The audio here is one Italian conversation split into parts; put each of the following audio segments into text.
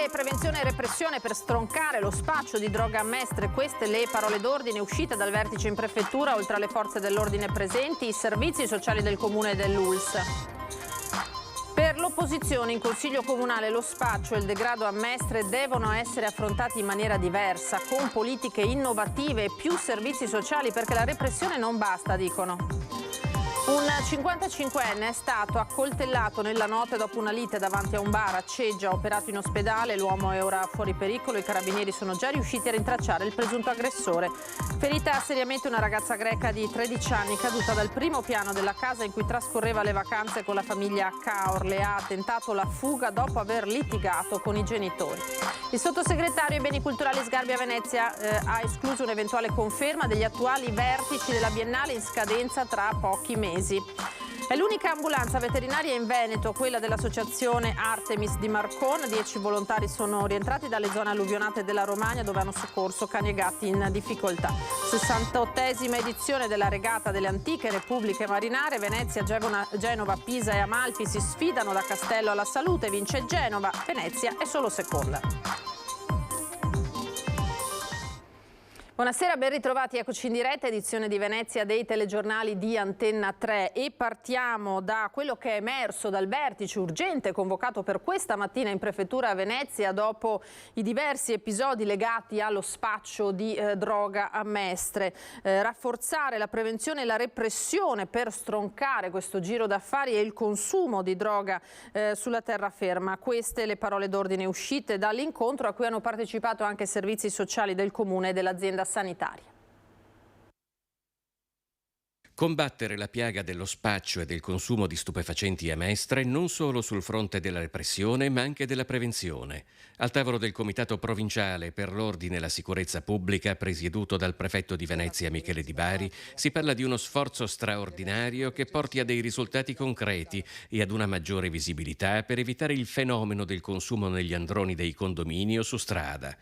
Attenzione, prevenzione e repressione per stroncare lo spaccio di droga a Mestre. Queste le parole d'ordine uscite dal vertice in prefettura. Oltre alle forze dell'ordine presenti, i servizi sociali del comune e dell'ULSS. Per l'opposizione in Consiglio Comunale lo spaccio e il degrado a Mestre devono essere affrontati in maniera diversa, con politiche innovative e più servizi sociali, perché la repressione non basta, dicono. Un 55enne è stato accoltellato nella notte dopo una lite davanti a un bar a Ceggia, operato in ospedale. L'uomo è ora fuori pericolo, i carabinieri sono già riusciti a rintracciare il presunto aggressore. Ferita seriamente una ragazza greca di 13 anni caduta dal primo piano della casa in cui trascorreva le vacanze con la famiglia a Caorle. Ha tentato la fuga dopo aver litigato con i genitori. Il sottosegretario ai beni culturali Sgarbi Venezia ha escluso un'eventuale conferma degli attuali vertici della Biennale in scadenza tra pochi mesi. È l'unica ambulanza veterinaria in Veneto, quella dell'associazione Artemis di Marcon. 10 volontari sono rientrati dalle zone alluvionate della Romagna, dove hanno soccorso cani e gatti in difficoltà. 68esima edizione della regata delle antiche repubbliche marinare. Venezia, Genova, Pisa e Amalfi si sfidano da Castello alla Salute. Vince Genova, Venezia è solo seconda. Buonasera, ben ritrovati, eccoci in diretta, edizione di Venezia dei telegiornali di Antenna 3 e partiamo da quello che è emerso dal vertice urgente convocato per questa mattina in prefettura a Venezia dopo i diversi episodi legati allo spaccio di droga a Mestre. Rafforzare la prevenzione e la repressione per stroncare questo giro d'affari e il consumo di droga sulla terraferma. Queste le parole d'ordine uscite dall'incontro a cui hanno partecipato anche servizi sociali del comune e dell'azienda sanitaria. Combattere la piaga dello spaccio e del consumo di stupefacenti a Mestre non solo sul fronte della repressione ma anche della prevenzione. Al tavolo del Comitato Provinciale per l'Ordine e la Sicurezza Pubblica, presieduto dal prefetto di Venezia Michele Di Bari, si parla di uno sforzo straordinario che porti a dei risultati concreti e ad una maggiore visibilità per evitare il fenomeno del consumo negli androni dei condomini o su strada.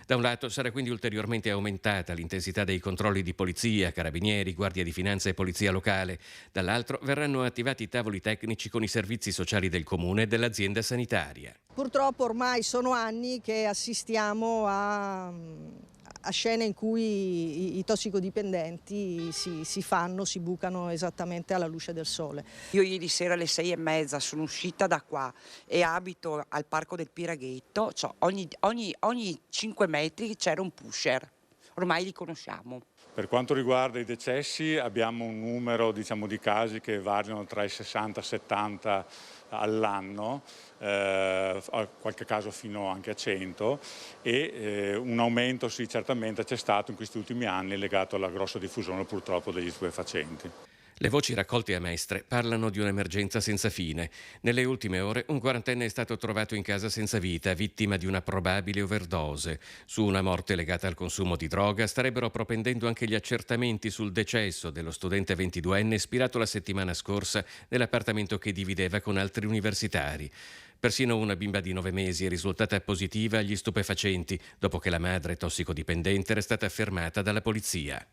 Da un lato sarà quindi ulteriormente aumentata l'intensità dei controlli di polizia, carabinieri, guardia di finanza e polizia locale. Dall'altro verranno attivati tavoli tecnici con i servizi sociali del comune e dell'azienda sanitaria. Purtroppo ormai sono anni che assistiamo a scene in cui i tossicodipendenti si bucano esattamente alla luce del sole. Io ieri sera alle 6:30 sono uscita da qua e abito al Parco del Piraghetto, cioè ogni 5 metri c'era un pusher, ormai li conosciamo. Per quanto riguarda i decessi abbiamo un numero di casi che variano tra i 60 e 70 all'anno, qualche caso fino anche a 100 e un aumento sì certamente c'è stato in questi ultimi anni legato alla grossa diffusione purtroppo degli stupefacenti. Le voci raccolte a Mestre parlano di un'emergenza senza fine. Nelle ultime ore un quarantenne è stato trovato in casa senza vita, vittima di una probabile overdose. Su una morte legata al consumo di droga starebbero propendendo anche gli accertamenti sul decesso dello studente 22enne spirato la settimana scorsa nell'appartamento che divideva con altri universitari. Persino una bimba di 9 mesi è risultata positiva agli stupefacenti dopo che la madre tossicodipendente era stata fermata dalla polizia.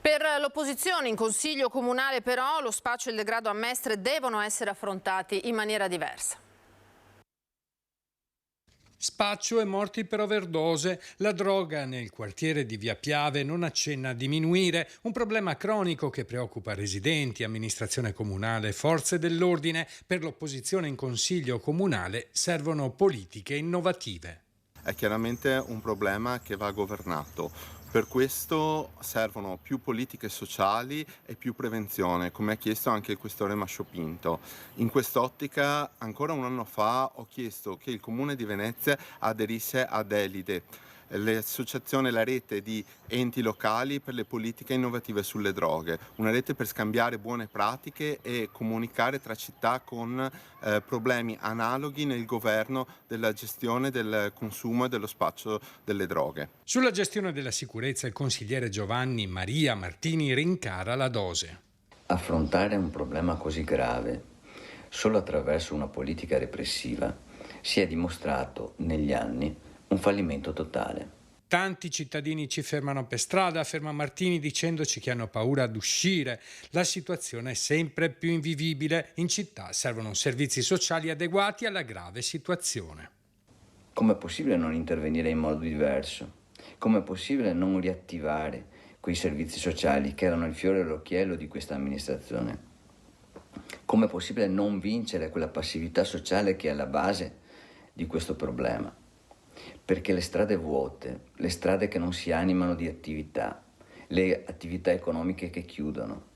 Per l'opposizione in Consiglio Comunale però lo spaccio e il degrado a Mestre devono essere affrontati in maniera diversa. Spaccio e morti per overdose. La droga nel quartiere di Via Piave non accenna a diminuire, un problema cronico che preoccupa residenti, amministrazione comunale e forze dell'ordine. Per l'opposizione in Consiglio Comunale servono politiche innovative. È chiaramente un problema che va governato. Per questo servono più politiche sociali e più prevenzione, come ha chiesto anche il questore Mascio Pinto. In quest'ottica, ancora un anno fa, ho chiesto che il Comune di Venezia aderisse ad Elide, l'associazione, la rete di enti locali per le politiche innovative sulle droghe, una rete per scambiare buone pratiche e comunicare tra città con problemi analoghi nel governo della gestione del consumo e dello spaccio delle droghe. Sulla gestione della sicurezza il consigliere Giovanni Maria Martini rincara la dose. Affrontare un problema così grave solo attraverso una politica repressiva si è dimostrato negli anni un fallimento totale. Tanti cittadini ci fermano per strada, afferma Martini, dicendoci che hanno paura ad uscire. La situazione è sempre più invivibile. In città servono servizi sociali adeguati alla grave situazione. Com'è possibile non intervenire in modo diverso? Com'è possibile non riattivare quei servizi sociali che erano il fiore all'occhiello di questa amministrazione? Com'è possibile non vincere quella passività sociale che è alla base di questo problema? Perché le strade vuote, le strade che non si animano di attività, le attività economiche che chiudono,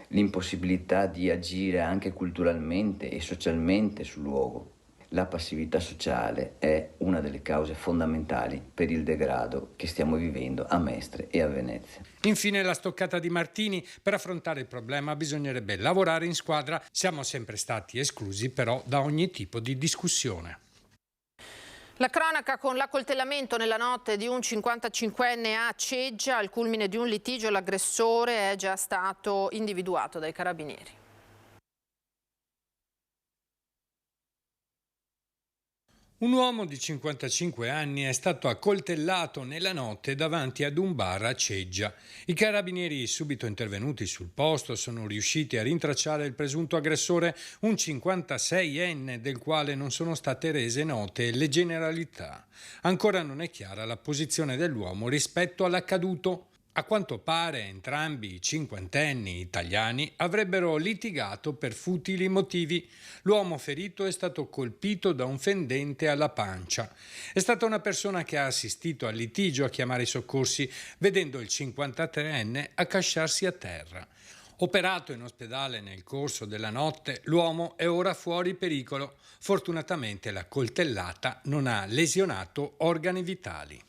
l'impossibilità di agire anche culturalmente e socialmente sul luogo, la passività sociale è una delle cause fondamentali per il degrado che stiamo vivendo a Mestre e a Venezia. Infine la stoccata di Martini: per affrontare il problema bisognerebbe lavorare in squadra, siamo sempre stati esclusi però da ogni tipo di discussione. La cronaca con l'accoltellamento nella notte di un 55enne a Ceggia. Al culmine di un litigio l'aggressore è già stato individuato dai carabinieri. Un uomo di 55 anni è stato accoltellato nella notte davanti ad un bar a Ceggia. I carabinieri subito intervenuti sul posto sono riusciti a rintracciare il presunto aggressore, un 56enne del quale non sono state rese note le generalità. Ancora non è chiara la posizione dell'uomo rispetto all'accaduto. A quanto pare entrambi i cinquantenni italiani avrebbero litigato per futili motivi. L'uomo ferito è stato colpito da un fendente alla pancia. È stata una persona che ha assistito al litigio a chiamare i soccorsi, vedendo il 53enne accasciarsi a terra. Operato in ospedale nel corso della notte, l'uomo è ora fuori pericolo. Fortunatamente la coltellata non ha lesionato organi vitali.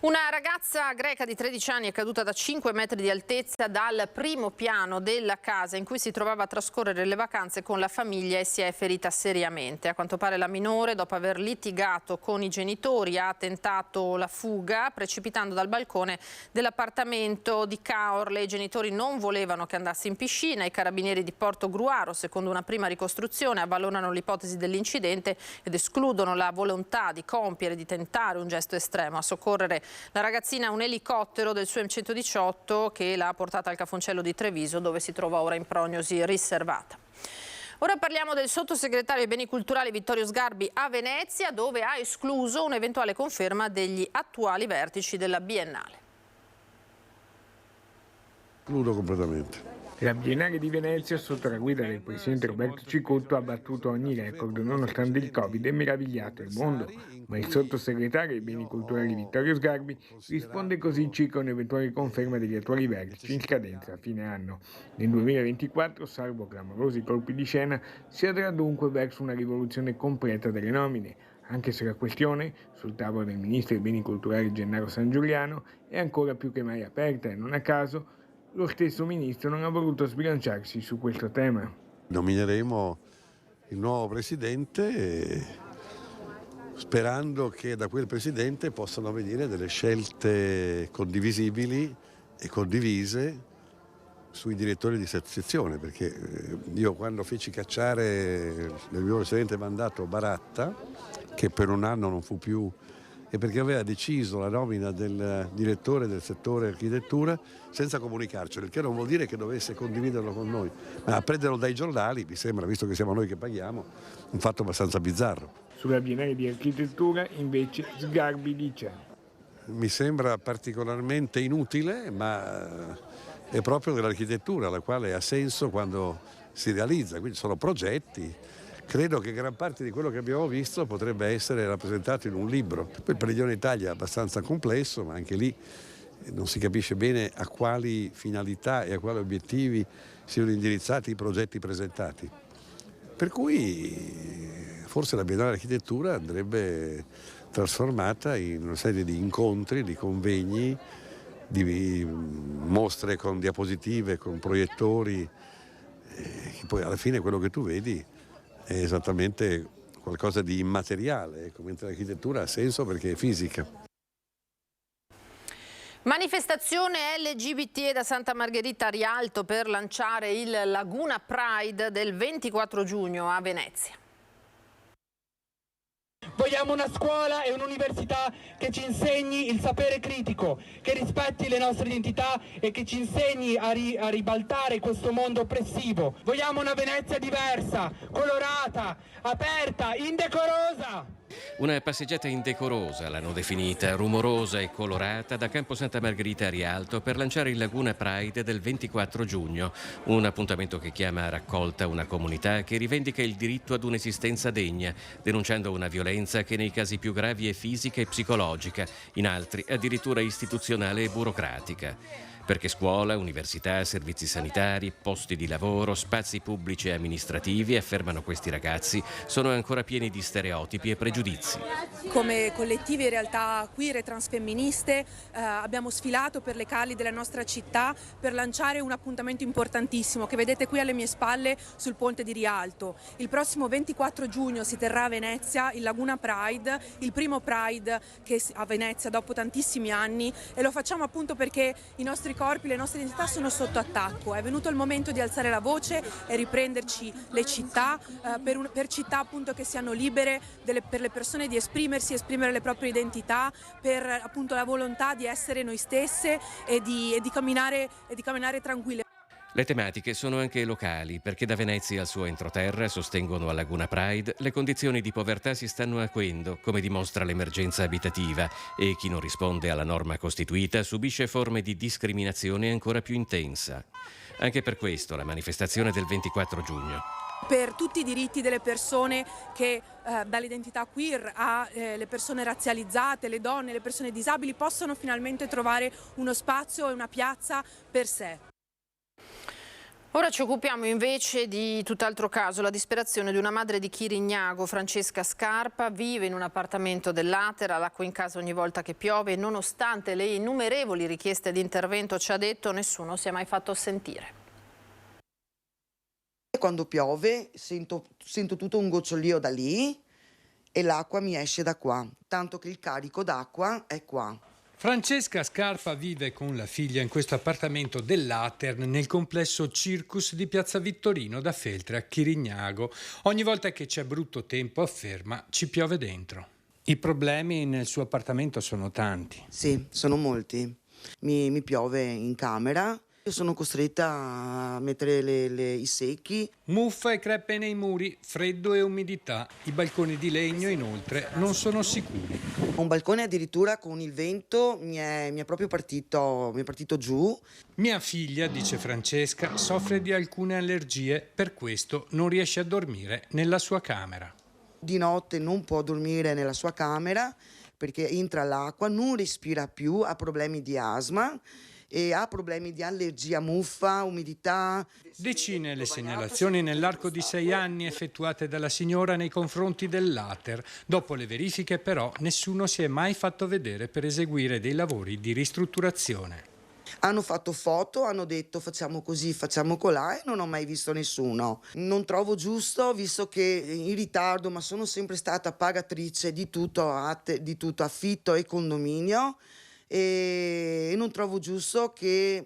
Una ragazza greca di 13 anni è caduta da 5 metri di altezza dal primo piano della casa in cui si trovava a trascorrere le vacanze con la famiglia e si è ferita seriamente. A quanto pare la minore, dopo aver litigato con i genitori, ha tentato la fuga precipitando dal balcone dell'appartamento di Caorle. I genitori non volevano che andasse in piscina. I carabinieri di Portogruaro, secondo una prima ricostruzione, abbandonano l'ipotesi dell'incidente ed escludono la volontà di compiere, di tentare un gesto estremo. A soccorrere la ragazzina un elicottero del SUEM 118 che l'ha portata al Cafoncello di Treviso, dove si trova ora in prognosi riservata. Ora parliamo del sottosegretario ai beni culturali Vittorio Sgarbi a Venezia, dove ha escluso un'eventuale conferma degli attuali vertici della Biennale. Escludo completamente. La Biennale di Venezia, sotto la guida del presidente Roberto Cicotto, ha battuto ogni record nonostante il Covid e meravigliato il mondo. Ma il sottosegretario ai beni culturali Vittorio Sgarbi risponde così circa un'eventuale conferma degli attuali vertici in scadenza a fine anno. Nel 2024, salvo clamorosi colpi di scena, si andrà dunque verso una rivoluzione completa delle nomine, anche se la questione, sul tavolo del ministro dei beni culturali Gennaro Sangiuliano, è ancora più che mai aperta e non a caso lo stesso ministro non ha voluto sbilanciarsi su questo tema. Nomineremo il nuovo presidente sperando che da quel presidente possano venire delle scelte condivisibili e condivise sui direttori di sezione, perché io quando feci cacciare nel mio precedente mandato Baratta, che per un anno non fu più, e perché aveva deciso la nomina del direttore del settore architettura senza comunicarcelo, il che non vuol dire che dovesse condividerlo con noi, ma a prenderlo dai giornali mi sembra, visto che siamo noi che paghiamo, un fatto abbastanza bizzarro. Sulla Biennale di architettura invece Sgarbi dice: mi sembra particolarmente inutile, ma è proprio dell'architettura, la quale ha senso quando si realizza, quindi sono progetti. Credo che gran parte di quello che abbiamo visto potrebbe essere rappresentato in un libro. Poi il Padiglione Italia è abbastanza complesso, ma anche lì non si capisce bene a quali finalità e a quali obiettivi siano indirizzati i progetti presentati. Per cui forse la Biennale d'Architettura andrebbe trasformata in una serie di incontri, di convegni, di mostre con diapositive, con proiettori, che poi alla fine quello che tu vedi è esattamente qualcosa di immateriale, mentre l'architettura ha senso perché è fisica. Manifestazione LGBT da Santa Margherita a Rialto per lanciare il Laguna Pride del 24 giugno a Venezia. Voy Vogliamo una scuola e un'università che ci insegni il sapere critico, che rispetti le nostre identità e che ci insegni a ribaltare questo mondo oppressivo. Vogliamo una Venezia diversa, colorata, aperta, indecorosa. Una passeggiata indecorosa l'hanno definita, rumorosa e colorata, da Campo Santa Margherita a Rialto per lanciare il Laguna Pride del 24 giugno, un appuntamento che chiama a raccolta una comunità che rivendica il diritto ad un'esistenza degna, denunciando una violenza che nei casi più gravi è fisica e psicologica, in altri addirittura istituzionale e burocratica. Perché scuola, università, servizi sanitari, posti di lavoro, spazi pubblici e amministrativi, affermano questi ragazzi, sono ancora pieni di stereotipi e pregiudizi. Come collettivi e realtà queer e transfemministe abbiamo sfilato per le cali della nostra città per lanciare un appuntamento importantissimo che vedete qui alle mie spalle sul ponte di Rialto. Il prossimo 24 giugno si terrà a Venezia il Laguna Pride, il primo Pride che a Venezia dopo tantissimi anni, e lo facciamo appunto perché i nostri corpi, le nostre identità sono sotto attacco. È venuto il momento di alzare la voce e riprenderci le città per città appunto che siano libere per le persone di esprimere le proprie identità, per appunto la volontà di essere noi stesse e di camminare tranquille. Le tematiche sono anche locali, perché da Venezia al suo entroterra, sostengono a Laguna Pride, le condizioni di povertà si stanno acuendo, come dimostra l'emergenza abitativa, e chi non risponde alla norma costituita subisce forme di discriminazione ancora più intensa. Anche per questo la manifestazione del 24 giugno. Per tutti i diritti delle persone che dall'identità queer alle persone razzializzate, le donne, le persone disabili possano finalmente trovare uno spazio e una piazza per sé. Ora ci occupiamo invece di tutt'altro caso, la disperazione di una madre di Chirignago, Francesca Scarpa, vive in un appartamento dell'Atera, l'acqua in casa ogni volta che piove e nonostante le innumerevoli richieste di intervento, ci ha detto, nessuno si è mai fatto sentire. Quando piove sento tutto un gocciolio da lì e l'acqua mi esce da qua, tanto che il carico d'acqua è qua. Francesca Scarpa vive con la figlia in questo appartamento dell'Atern nel complesso Circus di Piazza Vittorino da Feltre a Chirignago. Ogni volta che c'è brutto tempo, afferma, ci piove dentro. I problemi nel suo appartamento sono tanti. Sì, sono molti. Mi piove in camera. Io sono costretta a mettere i secchi. Muffa e crepe nei muri, freddo e umidità. I balconi di legno, inoltre, non sono sicuri. Un balcone addirittura con il vento mi è proprio partito giù. Mia figlia, dice Francesca, soffre di alcune allergie, per questo non riesce a dormire nella sua camera. Di notte non può dormire nella sua camera perché entra l'acqua, non respira più, ha problemi di asma e ha problemi di allergia, muffa, umidità. Decine le segnalazioni nell'arco di 6 anni effettuate dalla signora nei confronti dell'Ater. Dopo le verifiche però nessuno si è mai fatto vedere per eseguire dei lavori di ristrutturazione. Hanno fatto foto, hanno detto facciamo così, facciamo colà e non ho mai visto nessuno. Non trovo giusto, visto che in ritardo, ma sono sempre stata pagatrice di tutto affitto e condominio. E non trovo giusto che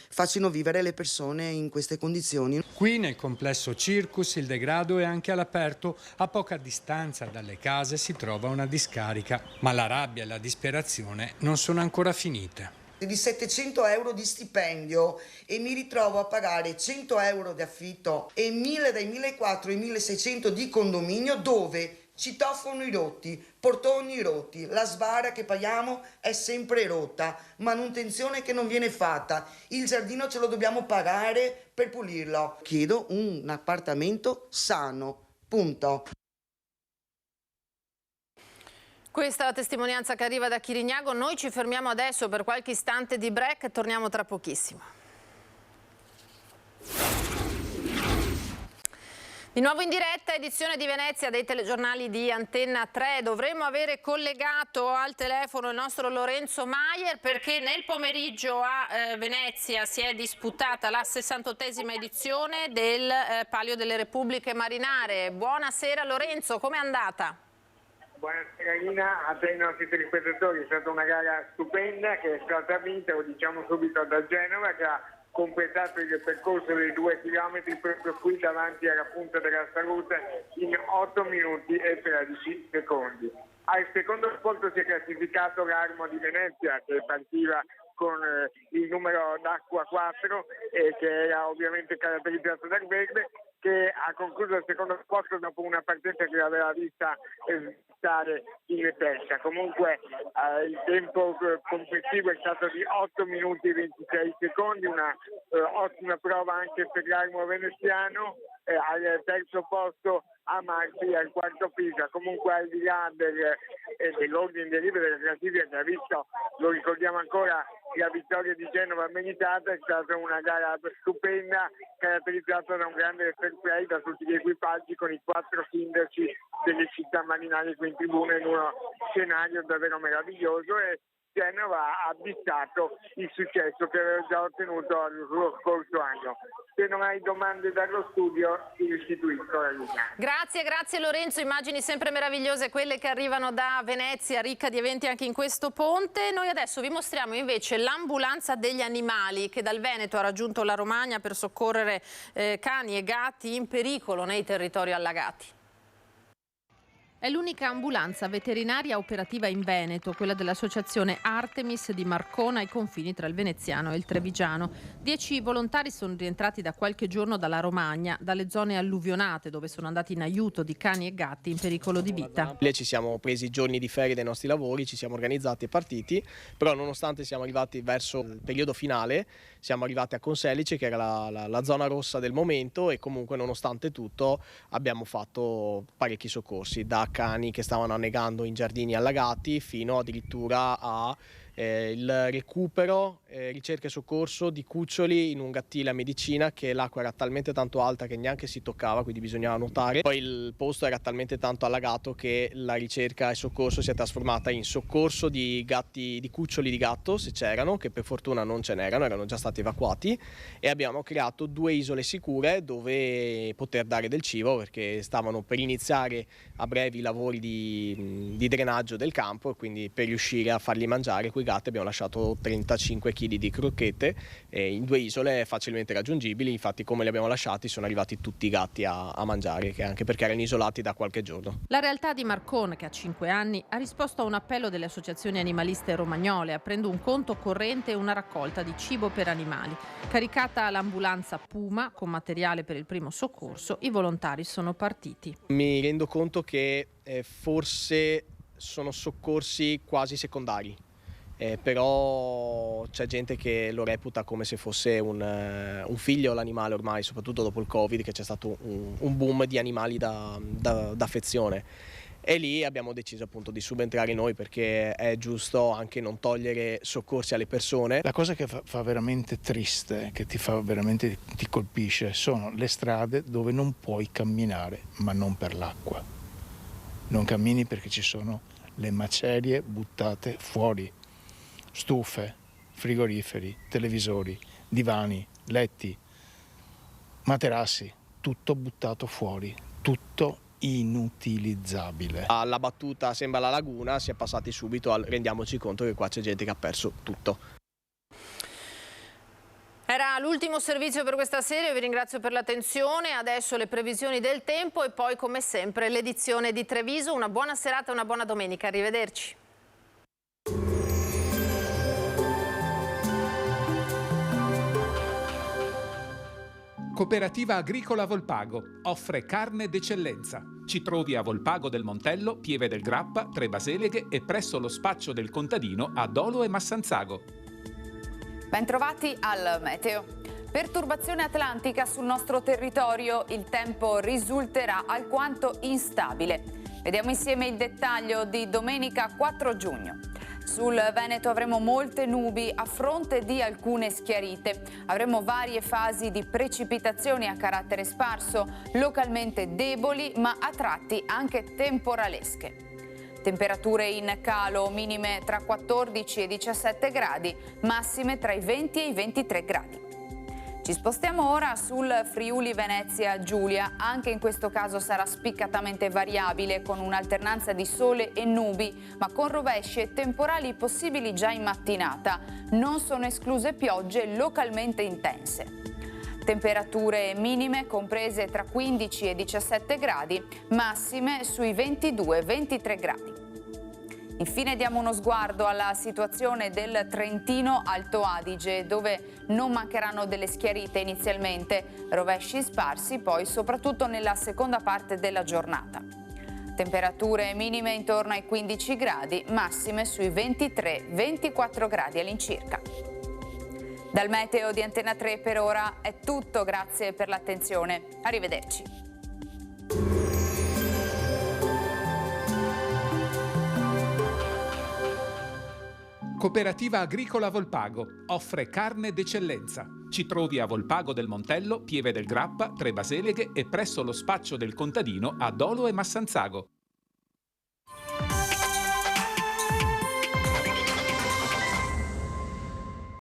facciano vivere le persone in queste condizioni. Qui nel complesso Circus il degrado è anche all'aperto. A poca distanza dalle case si trova una discarica, ma la rabbia e la disperazione non sono ancora finite. Di 700 euro di stipendio e mi ritrovo a pagare 100 euro di affitto e 1000 dai 1400 ai 1600 di condominio, dove citofoni rotti, portoni rotti, la sbarra che paghiamo è sempre rotta, manutenzione che non viene fatta, il giardino ce lo dobbiamo pagare per pulirlo. Chiedo un appartamento sano, punto. Questa è la testimonianza che arriva da Chirignago. Noi ci fermiamo adesso per qualche istante di break e torniamo tra pochissimo. Di nuovo in diretta, edizione di Venezia dei telegiornali di Antenna 3. Dovremmo avere collegato al telefono il nostro Lorenzo Maier perché nel pomeriggio a Venezia si è disputata la 68esima edizione del Palio delle Repubbliche Marinare. Buonasera Lorenzo, com'è andata? Buonasera Lina, a te e ai nostri telespettatori. È stata una gara stupenda che è stata vinta, lo diciamo subito, da Genova, che ha completato il percorso dei 2 chilometri proprio qui davanti alla Punta della Salute in 8 minuti e 13 secondi. Al secondo posto si è classificato l'Armo di Venezia, che partiva con il numero d'acqua 4 e che era ovviamente caratterizzato dal verde, che ha concluso il secondo posto dopo una partenza che l'aveva vista stare in testa. Comunque il tempo complessivo è stato di 8 minuti e 26 secondi, una ottima prova anche per l'Armo veneziano. Al terzo posto Amalfi, al quarto Pisa. Comunque al di là dell'ordine di arrivo della classifica che ha visto, lo ricordiamo ancora, la vittoria di Genova meritata, è stata una gara stupenda, caratterizzata da un grande fair play da tutti gli equipaggi, con i 4 sindaci delle città marinali qui in tribuna in uno scenario davvero meraviglioso, e Genova ha avvistato il successo che aveva già ottenuto lo scorso anno. Se non hai domande dallo studio, ti restituisco la linea. Grazie Lorenzo, immagini sempre meravigliose quelle che arrivano da Venezia, ricca di eventi anche in questo ponte. Noi adesso vi mostriamo invece l'ambulanza degli animali che dal Veneto ha raggiunto la Romagna per soccorrere cani e gatti in pericolo nei territori allagati. È l'unica ambulanza veterinaria operativa in Veneto, quella dell'associazione Artemis di Marcona ai confini tra il veneziano e il trevigiano. 10 volontari sono rientrati da qualche giorno dalla Romagna, dalle zone alluvionate dove sono andati in aiuto di cani e gatti in pericolo di vita. Ci siamo presi giorni di ferie dai nostri lavori, ci siamo organizzati e partiti, però nonostante siamo arrivati verso il periodo finale, siamo arrivati a Conselice, che era la zona rossa del momento, e comunque nonostante tutto abbiamo fatto parecchi soccorsi, da cani che stavano annegando in giardini allagati fino addirittura a il recupero, ricerca e soccorso di cuccioli in un gattile a Medicina, che l'acqua era talmente tanto alta che neanche si toccava, quindi bisognava nuotare. Poi il posto era talmente tanto allagato che la ricerca e soccorso si è trasformata in soccorso di gatti, di cuccioli di gatto, se c'erano, che per fortuna non ce n'erano, erano già stati evacuati, e abbiamo creato 2 isole sicure dove poter dare del cibo, perché stavano per iniziare a breve i lavori di drenaggio del campo, e quindi per riuscire a farli mangiare quei gatti abbiamo lasciato 35 kg di crocchette in 2 isole facilmente raggiungibili. Infatti, come li abbiamo lasciati, sono arrivati tutti i gatti a mangiare, anche perché erano isolati da qualche giorno. La realtà di Marcona, che ha 5 anni, ha risposto a un appello delle associazioni animaliste romagnole, aprendo un conto corrente e una raccolta di cibo per animali. Caricata l'ambulanza Puma con materiale per il primo soccorso, i volontari sono partiti. Mi rendo conto che forse sono soccorsi quasi secondari. Però c'è gente che lo reputa come se fosse un figlio l'animale ormai, soprattutto dopo il Covid, che c'è stato un boom di animali d'affezione. E lì abbiamo deciso appunto di subentrare noi, perché è giusto anche non togliere soccorsi alle persone. La cosa che fa veramente triste, che ti colpisce, sono le strade dove non puoi camminare, ma non per l'acqua. Non cammini perché ci sono le macerie buttate fuori. Stufe, frigoriferi, televisori, divani, letti, materassi, tutto buttato fuori, tutto inutilizzabile. Alla battuta sembra la laguna, si è passati subito al rendiamoci conto che qua c'è gente che ha perso tutto. Era l'ultimo servizio per questa sera, io vi ringrazio per l'attenzione. Adesso le previsioni del tempo e poi come sempre l'edizione di Treviso. Una buona serata e una buona domenica, arrivederci. Cooperativa Agricola Volpago offre carne d'eccellenza. Ci trovi a Volpago del Montello, Pieve del Grappa, Tre Baseleghe e presso lo spaccio del contadino a Dolo e Massanzago. Bentrovati al meteo. Perturbazione atlantica sul nostro territorio, il tempo risulterà alquanto instabile. Vediamo insieme il dettaglio di domenica 4 giugno. Sul Veneto avremo molte nubi a fronte di alcune schiarite. Avremo varie fasi di precipitazioni a carattere sparso, localmente deboli ma a tratti anche temporalesche. Temperature in calo, minime tra 14 e 17 gradi, massime tra i 20 e i 23 gradi. Ci spostiamo ora sul Friuli Venezia Giulia. Anche in questo caso sarà spiccatamente variabile, con un'alternanza di sole e nubi, ma con rovesci e temporali possibili già in mattinata. Non sono escluse piogge localmente intense. Temperature minime comprese tra 15 e 17 gradi, massime sui 22-23 gradi. Infine diamo uno sguardo alla situazione del Trentino Alto Adige, dove non mancheranno delle schiarite inizialmente, rovesci sparsi poi soprattutto nella seconda parte della giornata. Temperature minime intorno ai 15 gradi, massime sui 23-24 gradi all'incirca. Dal meteo di Antena 3 per ora è tutto, grazie per l'attenzione. Arrivederci. Cooperativa Agricola Volpago offre carne d'eccellenza. Ci trovi a Volpago del Montello, Pieve del Grappa, Tre Baseleghe e presso lo spaccio del contadino a Dolo e Massanzago.